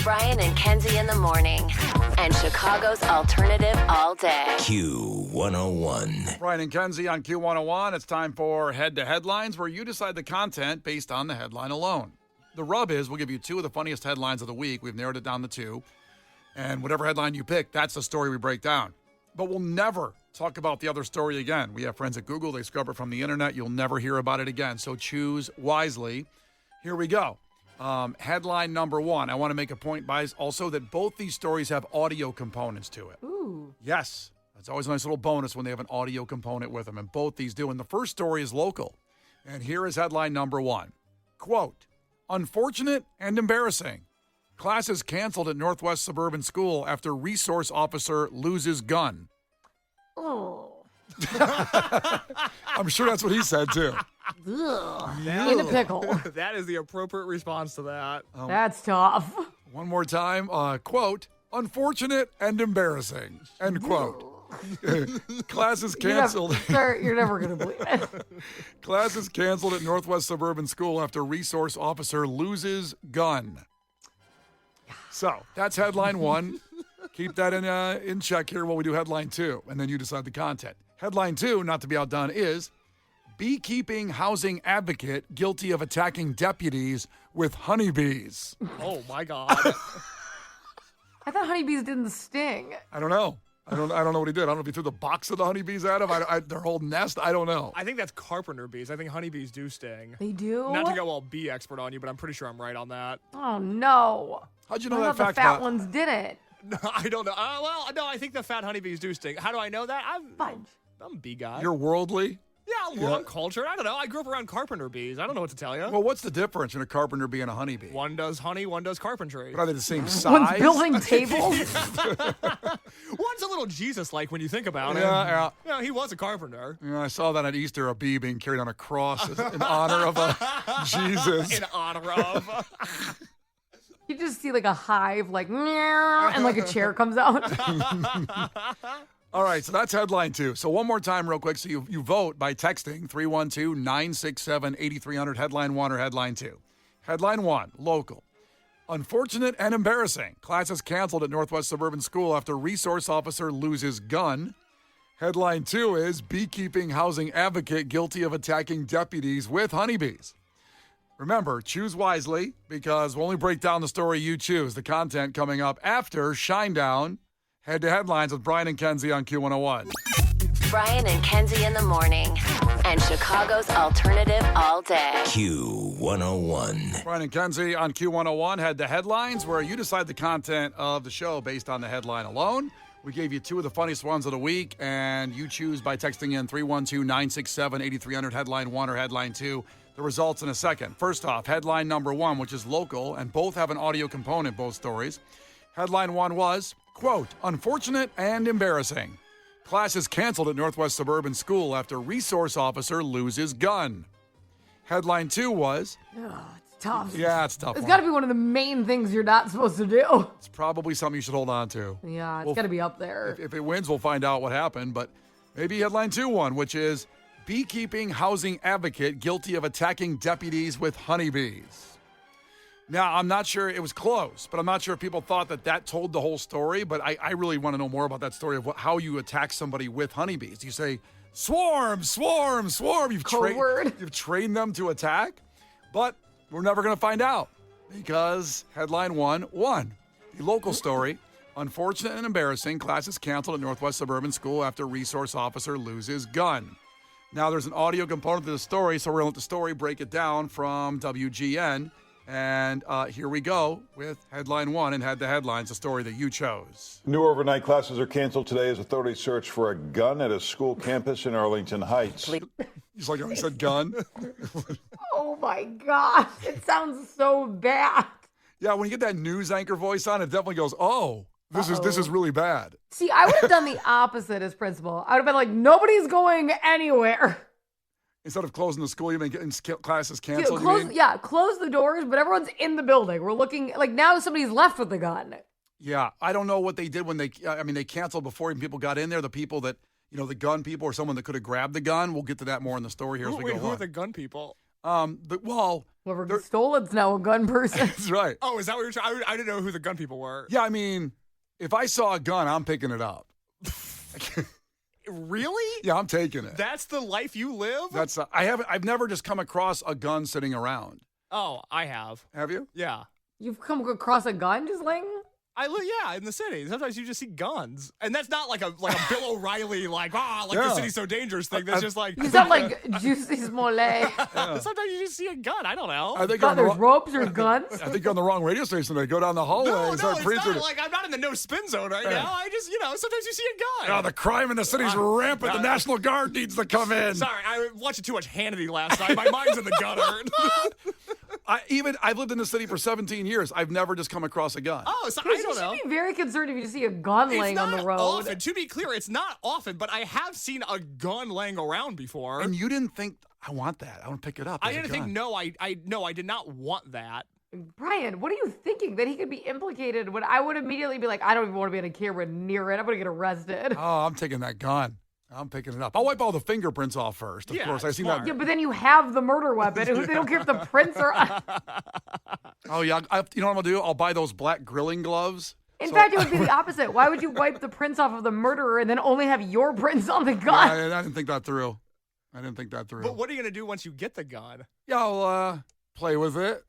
Brian and Kenzie in the morning. And Chicago's alternative all day. Q101. Brian and Kenzie on Q101. It's time for Head to Headlines, where you decide the content based on the headline alone. The rub is we'll give you two of the funniest headlines of the week. We've narrowed it down to two. And whatever headline you pick, that's the story we break down. But we'll never talk about the other story again. We have friends at Google. They scrub it from the internet. You'll never hear about it again. So choose wisely. Here we go. Headline number one. I want to make a point, guys, also that both these stories have audio components to it. Ooh. Yes. That's always a nice little bonus when they have an audio component with them, and both these do. And the first story is local. And here is headline number one. Quote, unfortunate and embarrassing. Class is canceled at Northwest Suburban School after resource officer loses gun. Oh. I'm sure that's what he said, too. Ugh. In a pickle. That is the appropriate response to that. That's tough. One more time. Quote, unfortunate and embarrassing. End quote. Class is canceled. Sir, you're never going to believe it. Class is canceled at Northwest Suburban School after resource officer loses gun. So that's headline one. Keep that in check here while we do headline two, and then you decide the content. Headline two, not to be outdone, is beekeeping housing advocate guilty of attacking deputies with honeybees. Oh, my God. I thought honeybees didn't sting. I don't know. I don't know what he did. I don't know if he threw the box of the honeybees at him. Their whole nest. I don't know. I think that's carpenter bees. I think honeybees do sting. They do? Not to go all bee expert on you, but I'm pretty sure I'm right on that. Oh, no. How'd you know I that thought fact? the fat ones didn't. No, I don't know. No, I think the fat honeybees do sting. How do I know that? I'm a bee guy. You're worldly? Yeah, I'm cultured. I don't know. I grew up around carpenter bees. I don't know what to tell you. Well, what's the difference in a carpenter bee and a honeybee? One does honey, one does carpentry. But are they the same size? One's building tables. One's a little Jesus-like when you think about it. Yeah. Yeah, he was a carpenter. Yeah, I saw that at Easter, a bee being carried on a cross in honor of a Jesus. In honor of. You just see like a hive, like, meow, and like a chair comes out. All right, so that's headline two. So one more time real quick. So you vote by texting 312-967-8300, headline one or headline two. Headline one, local. Unfortunate and embarrassing. Class is canceled at Northwest Suburban School after resource officer loses gun. Headline two is beekeeping housing advocate guilty of attacking deputies with honeybees. Remember, choose wisely because we'll only break down the story you choose. The content coming up after Shinedown. Head to Headlines with Brian and Kenzie on Q101. Brian and Kenzie in the morning. And Chicago's alternative all day. Q101. Brian and Kenzie on Q101. Head to Headlines, where you decide the content of the show based on the headline alone. We gave you two of the funniest ones of the week, and you choose by texting in 312-967-8300, headline one or headline two. The results in a second. First off, headline number one, which is local, and both have an audio component, both stories. Headline one was, quote, unfortunate and embarrassing. Class is canceled at Northwest Suburban School after resource officer loses gun. Headline two was, Oh, it's tough. yeah, it's a tough. It's one. got to be one of the main things you're not supposed to do. It's probably something you should hold on to. Yeah, it's Well, got to be up there. If it wins, we'll find out what happened. But maybe headline two one, which is beekeeping housing advocate guilty of attacking deputies with honeybees. Now, I'm not sure, it was close, but I'm not sure if people thought that told the whole story. But I really want to know more about that story of how you attack somebody with honeybees. You say, swarm, swarm, swarm. Code word. You've trained them to attack, but we're never going to find out because headline one won. The local story, unfortunate and embarrassing, class is canceled at Northwest Suburban School after resource officer loses gun. Now, there's an audio component to the story, so we're going to let the story break it down from WGN. And here we go with headline one and Head to Headlines, the story that you chose. New overnight classes are canceled today as authorities search for a gun at a school campus in Arlington Heights. He's like, he said gun. Oh my gosh, it sounds so bad. Yeah, when you get that news anchor voice on, it definitely goes, oh, this is really bad. See, I would have done the opposite as principal. I would have been like, nobody's going anywhere. Instead of closing the school, you mean getting classes canceled? Close the doors, but everyone's in the building. We're looking, like now somebody's left with the gun. Yeah, I don't know what they did when they canceled before even people got in there. The people that, the gun people or someone that could have grabbed the gun. We'll get to that more in the story here as we go Who are on. the gun people? Whoever stole it's now a gun person. That's right. Oh, is that what you're trying? I didn't know who the gun people were. Yeah, I mean, if I saw a gun, I'm picking it up. Really? Yeah, I'm taking it. That's the life you live? I've never just come across a gun sitting around. Oh, I have. Have you? Yeah. You've come across a gun just laying? Yeah, in the city. Sometimes you just see guns. And that's not like a Bill O'Reilly, the city's so dangerous thing. That's just like... You sound like Juicy Smollett. Sometimes you just see a gun. I don't know. I think there's ropes or guns? I think you're on the wrong radio station. They go down the hallway and start it's preaching. not like I'm not in the no spin zone right now. I just, sometimes you see a gun. Oh, the crime in the city's rampant. The National Guard needs to come in. Sorry, I watched too much Hannity last night. My mind's in the gutter. I've lived in the city for 17 years. I've never just come across a gun. Oh, so I don't know. You should be very concerned if you see a gun laying on the road. Often. To be clear, it's not often, but I have seen a gun laying around before. And you didn't think, I want that. I want to pick it up. I didn't think, I did not want that. Brian, what are you thinking? That he could be implicated when I would immediately be like, I don't even want to be on a camera near it. I'm going to get arrested. Oh, I'm taking that gun. I'm picking it up. I'll wipe all the fingerprints off first. Of course, I see that. Yeah, but then you have the murder weapon. They don't care if the prints are. Oh yeah, you know what I'm gonna do? I'll buy those black grilling gloves. In fact, it would be the opposite. Why would you wipe the prints off of the murderer and then only have your prints on the gun? Yeah, I didn't think that through. But what are you gonna do once you get the gun? Yeah, I'll play with it.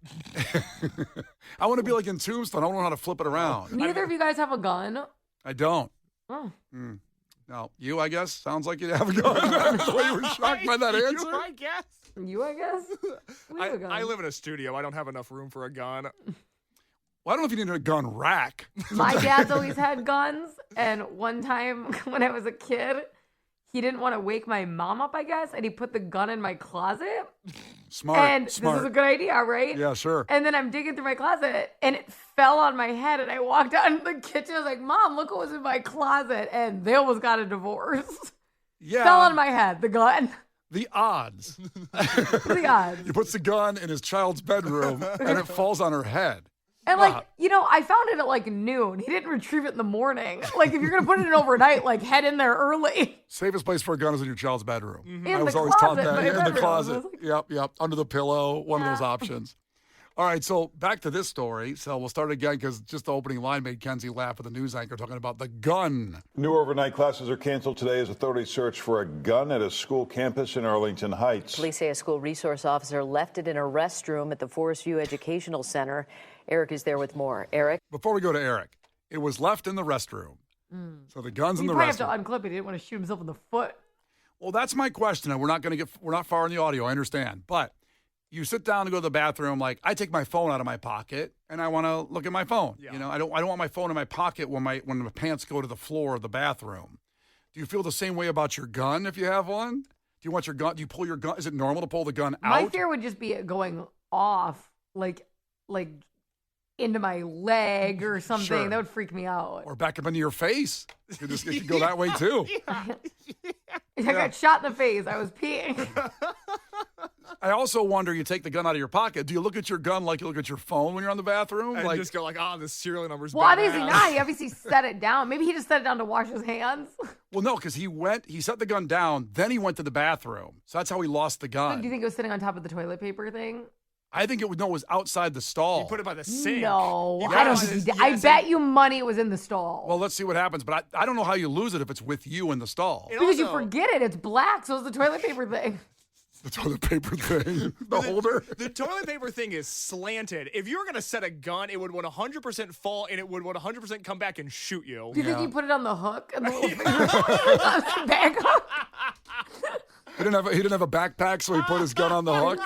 I want to be like in Tombstone. I don't know how to flip it around. Neither of you guys have a gun. I don't. Oh. No, you, I guess, sounds like you have a gun. The way you were shocked by that answer. I guess. You, I guess? We have a gun. I live in a studio. I don't have enough room for a gun. Well, I don't know if you need a gun rack. My dad's always had guns, and one time when I was a kid, he didn't want to wake my mom up, I guess, and he put the gun in my closet. Smart. And this is a good idea, right? Yeah, sure. And then I'm digging through my closet, and it fell on my head, and I walked out into the kitchen. I was like, Mom, look what was in my closet. And they almost got a divorce. Yeah. Fell on my head, the gun. The odds. The odds. He puts the gun in his child's bedroom, and it falls on her head. And I found it at noon. He didn't retrieve it in the morning. Like, if you're going to put it in overnight, head in there early. Safest place for a gun is in your child's bedroom. Mm-hmm. I was always taught that. In the closet. Yep. Under the pillow. One of those options. All right, so back to this story. So we'll start again because just the opening line made Kenzie laugh with the news anchor talking about the gun. New overnight classes are canceled today as authorities search for a gun at a school campus in Arlington Heights. Police say a school resource officer left it in a restroom at the Forest View Educational Center. Eric is there with more. Eric? Before we go to Eric, it was left in the restroom. So the gun's in the restroom. You probably have to unclip it. He didn't want to shoot himself in the foot. Well, that's my question. And we're not far in the audio, I understand. But you sit down to go to the bathroom, I take my phone out of my pocket and I want to look at my phone. Yeah. I don't want my phone in my pocket when my pants go to the floor of the bathroom. Do you feel the same way about your gun if you have one? Do you want your gun? Do you pull your gun? Is it normal to pull the gun out? My fear would just be it going off, like into my leg or something. Sure. That would freak me out. Or back up into your face. It could go that way too. I got shot in the face. I was peeing. I also wonder, you take the gun out of your pocket. Do you look at your gun like you look at your phone when you're on the bathroom? And just go the serial number's Well, obviously not. He obviously set it down. Maybe he just set it down to wash his hands. Well, no, because he set the gun down, then he went to the bathroom. So that's how he lost the gun. Do you think it was sitting on top of the toilet paper thing? I think it was outside the stall. You put it by the sink. No, I don't think I bet you money it was in the stall. Well, let's see what happens. But I don't know how you lose it if it's with you in the stall. Because you forget it. It's black, so it's the toilet paper thing. The toilet paper thing. The holder. The toilet paper thing is slanted. If you were going to set a gun, it would 100% fall, and it would 100% come back and shoot you. Do you think he put it on the hook and the little finger back up? He didn't have a backpack, so he put his gun on the hook.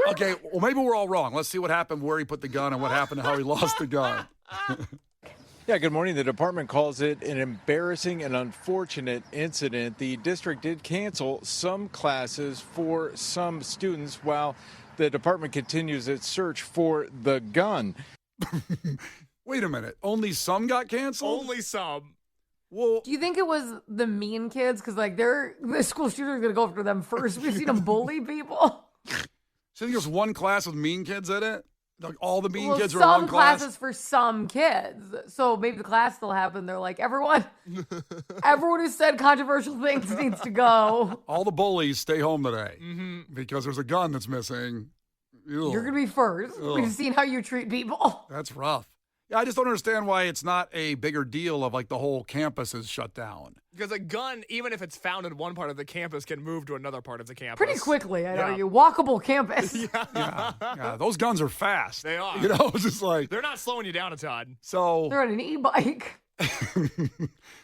Okay, well, maybe we're all wrong. Let's see what happened, where he put the gun, and what happened, and how he lost the gun. Yeah, good morning. The department calls it an embarrassing and unfortunate incident. The district did cancel some classes for some students while the department continues its search for the gun. Wait a minute. Only some got canceled? Only some. Well, do you think it was the mean kids? Because the school shooter's gonna go after them first. We've seen them bully people. So you think there's one class with mean kids in it? Like all the mean Well, kids are in one some class. classes for some kids. So maybe the class still happened. They're like, everyone who said controversial things needs to go. All the bullies stay home today because there's a gun that's missing. Ew. You're going to be first. Ugh. We've seen how you treat people. That's rough. Yeah, I just don't understand why it's not a bigger deal of like the whole campus is shut down. Because a gun, even if it's found in one part of the campus, can move to another part of the campus. Pretty quickly, I'd Yeah. argue. Walkable campus. Yeah, those guns are fast. They are. You know, it's just like They're not slowing you down a ton. so. They're on an e-bike.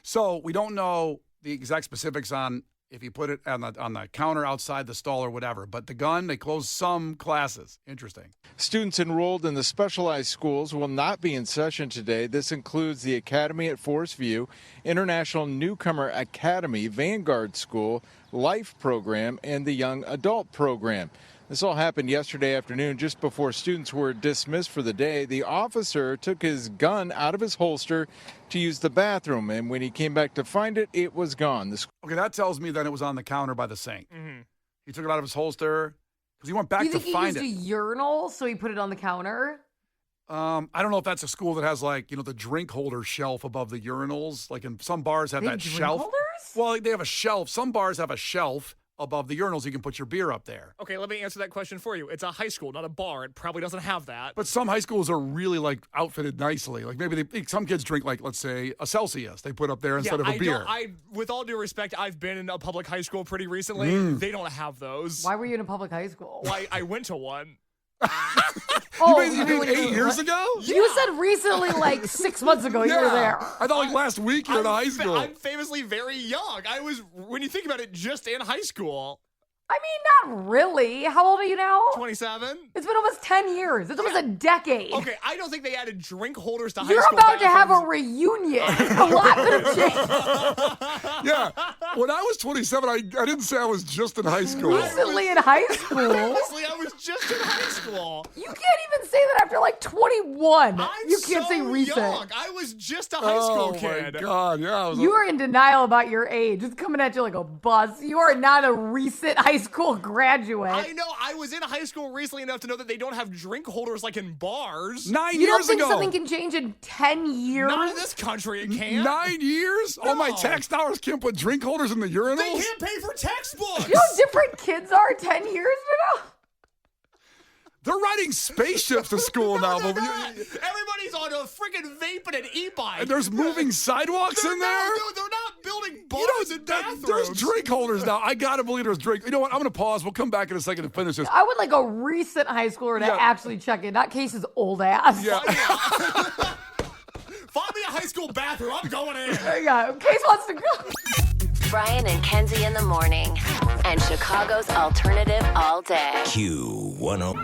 So we don't know the exact specifics on if you put it on the counter outside the stall or whatever. But the gun, they closed some classes. Interesting. Students enrolled in the specialized schools will not be in session today. This includes the Academy at Forest View, International Newcomer Academy, Vanguard School, Life Program, and the Young Adult Program. This all happened yesterday afternoon just before students were dismissed for the day. The officer took his gun out of his holster to use the bathroom, and when he came back to find it, it was gone. Okay, that tells me then it was on the counter by the sink. He took it out of his holster because he went back Do you to think he find used it. a urinal, so he put it on the counter? I don't know if that's a school that has like, the drink holder shelf above the urinals. Like in some bars have They that drink shelf. holders? Well, they have a shelf. Some bars have a shelf above the urinals. You can put your beer up there. Okay, let me answer that question for you. It's a high school, not a bar. It probably doesn't have that. But some high schools are really like outfitted nicely. Like maybe some kids drink like, let's say, a Celsius. They put up there instead of a beer. With all due respect, I've been in a public high school pretty recently. They don't have those. Why were you in a public high school? Well, I went to one. You mean 8 years ago? You said recently, like 6 months ago, you were there. I thought like last week you were in high school. I'm famously very young. I was, when you think about it, just in high school. I mean, not really. How old are you now? 27. It's been almost 10 years. It's almost a decade. Okay, I don't think they added drink holders to high You're school about to have a bathrooms. reunion. A lot could have changed. Yeah. When I was 27, I didn't say I was just in high school. Recently in high school. Honestly, I was just in high school. You can't even say that after like 21. You can't say recent. Young. I was just a high school kid. Oh, my God. Yeah. I was You are in denial about your age. It's coming at you like a bus. You are not a recent high school graduate. I know. I was in high school recently enough to know that they don't have drink holders like in bars. 9 You years don't think ago. something can change in 10 years? Not in this country, it can't. 9 years? All my No. tax dollars can't put drink holders in the urinals? They can't pay for textbooks. You know how different kids are 10 years ago? They're riding spaceships to school now. They're But not. Everybody's on a freaking vape and an e-bike. and there's moving sidewalks in there? No, they're not building bars and bathrooms. There's drink holders now. I gotta believe there's drink. You know what? I'm gonna pause. We'll come back in a second to finish this. I would like a recent high schooler to Yeah. actually check in, not Case's old ass. Yeah. Find me a high school bathroom. I'm going in. Yeah, Case wants to go. Brian and Kenzie in the morning. And Chicago's alternative all day. Q10.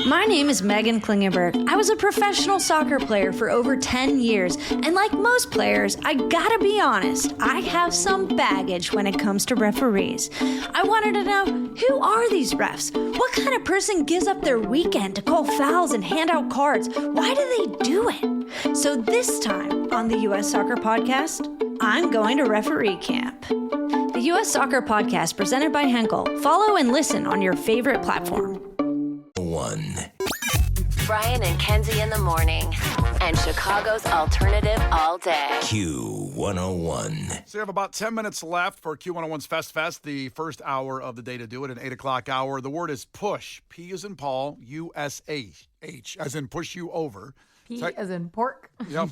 My name is Megan Klingenberg. I was a professional soccer player for over 10 years, and like most players, I gotta be honest, I have some baggage when it comes to referees. I wanted to know, who are these refs? What kind of person gives up their weekend to call fouls and hand out cards? Why do they do it? So this time on the U.S. Soccer Podcast, I'm going to referee camp. The U.S. Soccer Podcast presented by Henkel. Follow and listen on your favorite platform. 1. Brian and Kenzie in the morning. And Chicago's alternative all day. Q101. So you have about 10 minutes left for Q101's Fest, the first hour of the day to do it, an 8 o'clock hour. The word is push. P as in Paul, U-S-H, as in push you over. P as in pork. Yeah,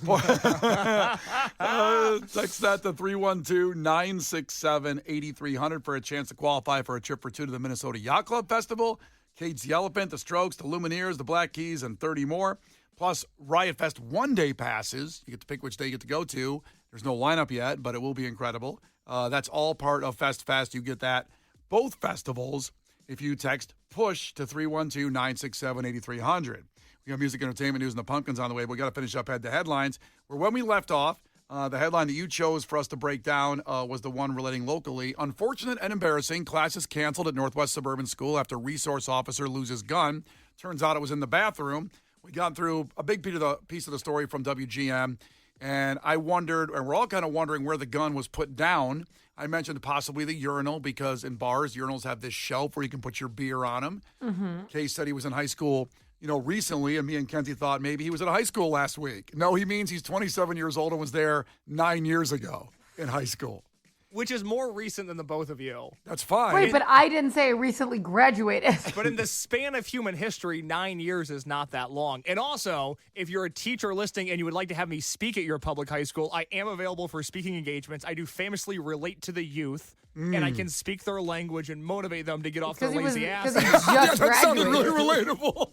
text that to 312-967-8300 for a chance to qualify for a trip for two to the Minnesota Yacht Club Festival, Kate's the Elephant, the Strokes, the Lumineers, the Black Keys, and 30 more. Plus Riot Fest one-day passes. You get to pick which day you get to go to. There's no lineup yet, but it will be incredible. That's all part of Fest. You get that both festivals if you text PUSH to 312-967-8300. We got music, entertainment, news, and the Pumpkins on the way. But we got to finish up head to headlines. Where when we left off, the headline that you chose for us to break down was the one relating locally. Unfortunate and embarrassing. Classes canceled at Northwest Suburban School after resource officer loses gun. Turns out it was in the bathroom. We got through a big piece of the story from WGM, and I wondered, and we're all kind of wondering where the gun was put down. I mentioned possibly the urinal because in bars, urinals have this shelf where you can put your beer on them. Case said he was in high school recently, and me and Kenzie thought maybe he was at high school last week. No, he means he's 27 years old and was there 9 years ago in high school. Which is more recent than the both of you. That's fine. Wait, but I didn't say I recently graduated. But in the span of human history, 9 years is not that long. And also, if you're a teacher listening and you would like to have me speak at your public high school, I am available for speaking engagements. I do famously relate to the youth, and I can speak their language and motivate them to get off their lazy asses. Because he just That sounded graduated. really relatable.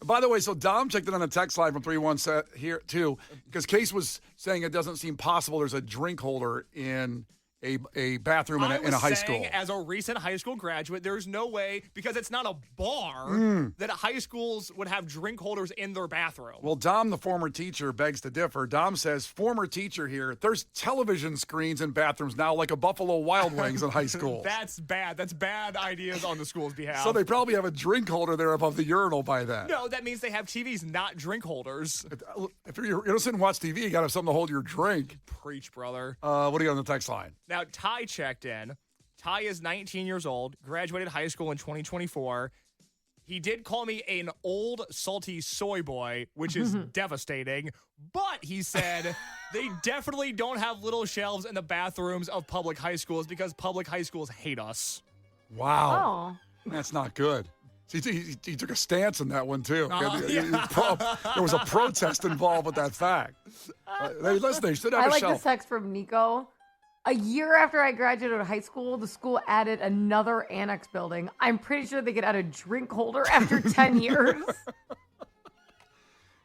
By the way, so Dom checked it on the text line from 317 here too, because Case was saying it doesn't seem possible there's a drink holder in a bathroom in a high school. As a recent high school graduate, there's no way, because it's not a bar, that high schools would have drink holders in their bathroom. Well, Dom, the former teacher, begs to differ. Dom says, former teacher here, there's television screens in bathrooms now like a Buffalo Wild Wings in high school. That's bad. That's bad ideas on the school's behalf. So they probably have a drink holder there above the urinal by then. No, that means they have TVs, not drink holders. If you're going to sit and watch TV, you got to have something to hold your drink. Preach, brother. What do you got on the text line? Now, Ty checked in. Ty is 19 years old, graduated high school in 2024. He did call me an old, salty soy boy, which is devastating. But he said they definitely don't have little shelves in the bathrooms of public high schools because public high schools hate us. Wow. Oh. That's not good. He took a stance in that one, too. Yeah. There was a protest involved with that fact. Hey, listen, they should have I a like shelf. this text from Nico. A year after I graduated high school, the school added another annex building. I'm pretty sure they could add a drink holder after 10 years.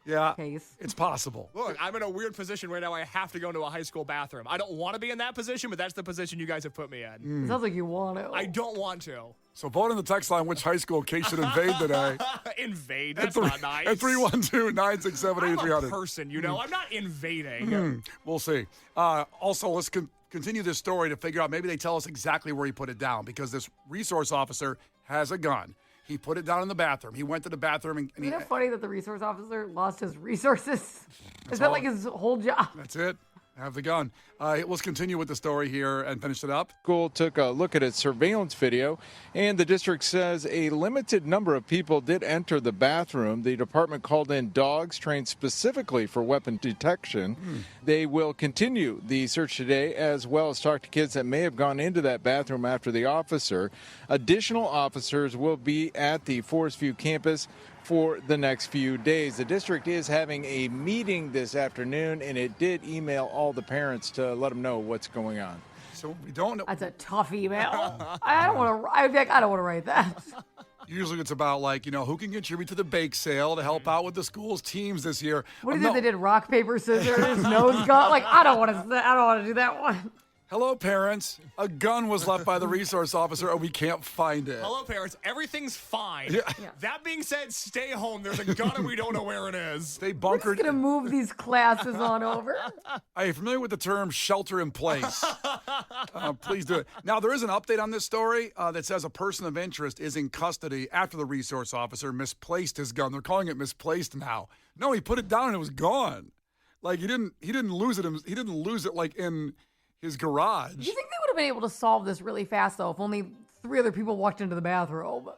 Yeah, Case. it's possible. Look, I'm in a weird position right now. I have to go into a high school bathroom. I don't want to be in that position, but that's the position you guys have put me in. It sounds like you want to. I don't want to. So vote in the text line which high school Case should invade today. Invade? That's not nice. At 312-967-8300. I'm a person, you know? I'm not invading. We'll see. Also, let's continue this story to figure out, maybe they tell us exactly where he put it down, because this resource officer has a gun. He put it down in the bathroom. He went to the bathroom and Isn't it funny that the resource officer lost his resources? Is that like his whole job? That's it. Have the gun. Let's continue with the story here and finish it up. School took a look at its surveillance video, and the district says a limited number of people did enter the bathroom. The department called in dogs trained specifically for weapon detection. They will continue the search today, as well as talk to kids that may have gone into that bathroom after the officer. Additional officers will be at the Forest View campus for the next few days. The district is having a meeting this afternoon, and it did email all the parents to let them know what's going on. So we don't know. That's a tough email. I don't want to. I'd be like, I don't want to write that. Usually it's about, like, who can contribute to the bake sale to help out with the school's teams this year. What is it? They did rock, paper, scissors, nose gun. Like, I don't want to do that one. Hello, parents. A gun was left by the resource officer, and we can't find it. Hello, parents. Everything's fine. Yeah. That being said, stay home. There's a gun and we don't know where it is. They We're bunkered. just gonna move these classes on over. Are you familiar with the term shelter in place? Please do it. Now, there is an update on this story that says a person of interest is in custody after the resource officer misplaced his gun. They're calling it misplaced now. No, he put it down and it was gone. Like, he didn't lose it. He didn't lose it like in his garage. Do you think they would have been able to solve this really fast, though, if only 3 other people walked into the bathroom?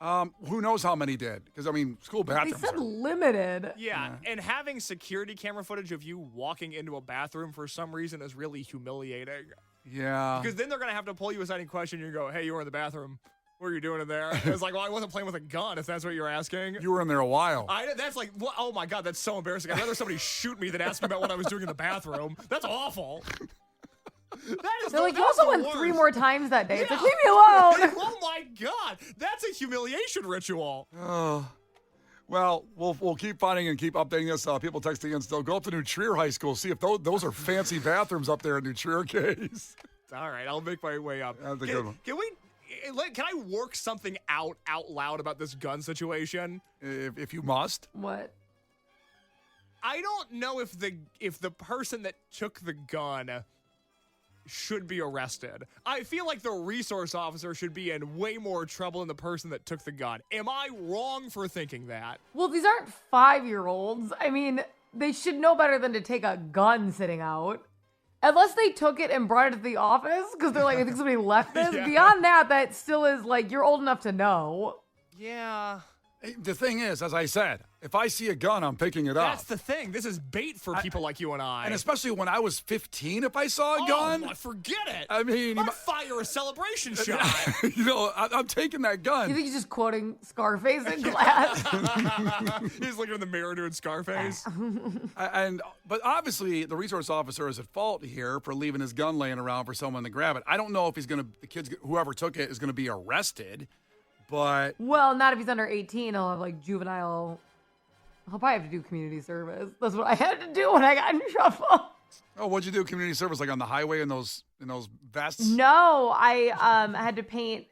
Who knows how many did? Because, school They bathrooms said are... limited. Yeah, and having security camera footage of you walking into a bathroom for some reason is really humiliating. Yeah. Because then they're going to have to pull you aside and question you and go, hey, you were in the bathroom. What are you doing in there? It's like, well, I wasn't playing with a gun, if that's what you're asking. You were in there a while. That's like, oh my God, that's so embarrassing. I'd rather somebody shoot me than ask me about what I was doing in the bathroom. That's awful. They're like, you also went 3 more times that day. It's like, Yeah. leave me alone. Oh my God, that's a humiliation ritual. Well, we'll keep finding and keep updating this. People texting in still. Go up to New Trier High School. See if those are fancy bathrooms up there in New Trier Case. All right, I'll make my way up. That's a good one. Can I work something out loud about this gun situation? If you must. What? I don't know if the person that took the gun should be arrested. I feel like the resource officer should be in way more trouble than the person that took the gun. Am I wrong for thinking that? Well, these aren't 5-year-olds. They should know better than to take a gun sitting out. Unless they took it and brought it to the office, because they're like, I think somebody left this. Yeah. Beyond that, that still is like, you're old enough to know. Yeah. The thing is, as I said, if I see a gun, I'm picking it up. That's the thing. This is bait for people like you and I. And especially when I was 15, if I saw a gun. Oh, forget it. I mean, I'd fire a celebration shot. I'm taking that gun. You think he's just quoting Scarface in class? He's looking in the mirror doing Scarface. But obviously, the resource officer is at fault here for leaving his gun laying around for someone to grab it. I don't know if whoever took it is going to be arrested. But well, not if he's under 18. He'll have like juvenile. He'll probably have to do community service. That's what I had to do when I got in trouble. Oh, what'd you do? Community service, like on the highway in those vests? No, I had to paint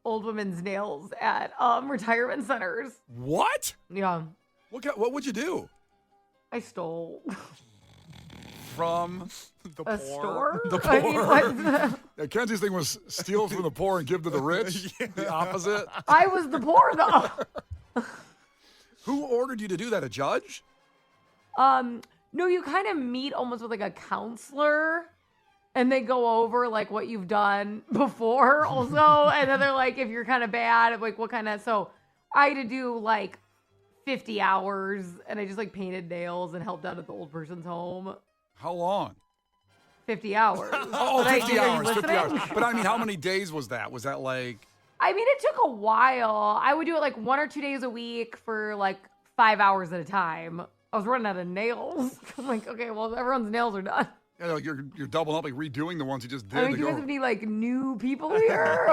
old women's nails at retirement centers. What? Yeah. What would you do? I stole from a store. The poor. Yeah, Kenzie's thing was steal from the poor and give to the rich. Yeah. The opposite. I was the poor though. Who ordered you to do that? A judge? No, you kind of meet almost with like a counselor, and they go over like what you've done before also, and then they're like, if you're kind of bad, like what kind of. So I had to do like 50 hours, and I just like painted nails and helped out at the old person's home. How long? 50 hours. 50 hours. 50 hours. But I mean, how many days was that? Was that like? I mean, it took a while. I would do it like 1 or 2 days a week for like 5 hours at a time. I was running out of nails. I'm like, okay, well, everyone's nails are done. Yeah, like you're doubling up, like redoing the ones you just did. I mean, you guys have any like new people here?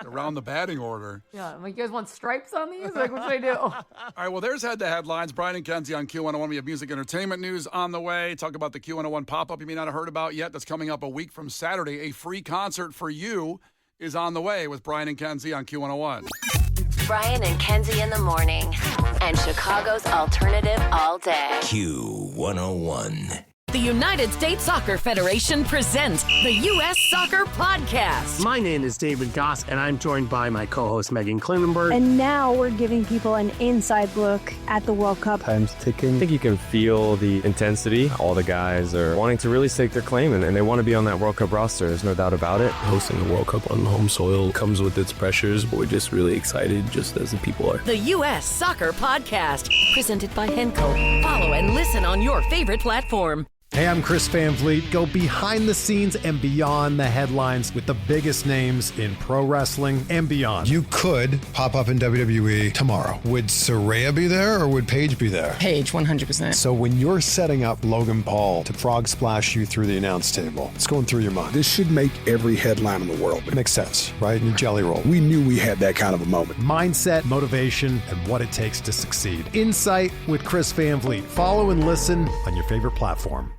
Around the batting order. Yeah, I'm like, you guys want stripes on these? Like, what should I do? All right, well, there's Head to Headlines. Brian and Kenzie on Q101. We have music entertainment news on the way. Talk about the Q101 pop-up you may not have heard about yet. That's coming up a week from Saturday. A free concert for you is on the way with Brian and Kenzie on Q101. Brian and Kenzie in the morning. And Chicago's alternative all day. Q101. The United States Soccer Federation presents the U.S. Soccer Podcast. My name is David Goss, and I'm joined by my co-host Megan Klinenberg. And now we're giving people an inside look at the World Cup. Time's ticking. I think you can feel the intensity. All the guys are wanting to really stake their claim, and they want to be on that World Cup roster. There's no doubt about it. Hosting the World Cup on home soil comes with its pressures, but we're just really excited, just as the people are. The U.S. Soccer Podcast, presented by Henco. Follow and listen on your favorite platform. Hey, I'm Chris Van Vliet. Go behind the scenes and beyond the headlines with the biggest names in pro wrestling and beyond. You could pop up in WWE tomorrow. Would Saraya be there or would Paige be there? Paige, 100%. So when you're setting up Logan Paul to frog splash you through the announce table, what's going through your mind? This should make every headline in the world. It makes sense, right? In Jelly Roll. We knew we had that kind of a moment. Mindset, motivation, and what it takes to succeed. Insight with Chris Van Vliet. Follow and listen on your favorite platform.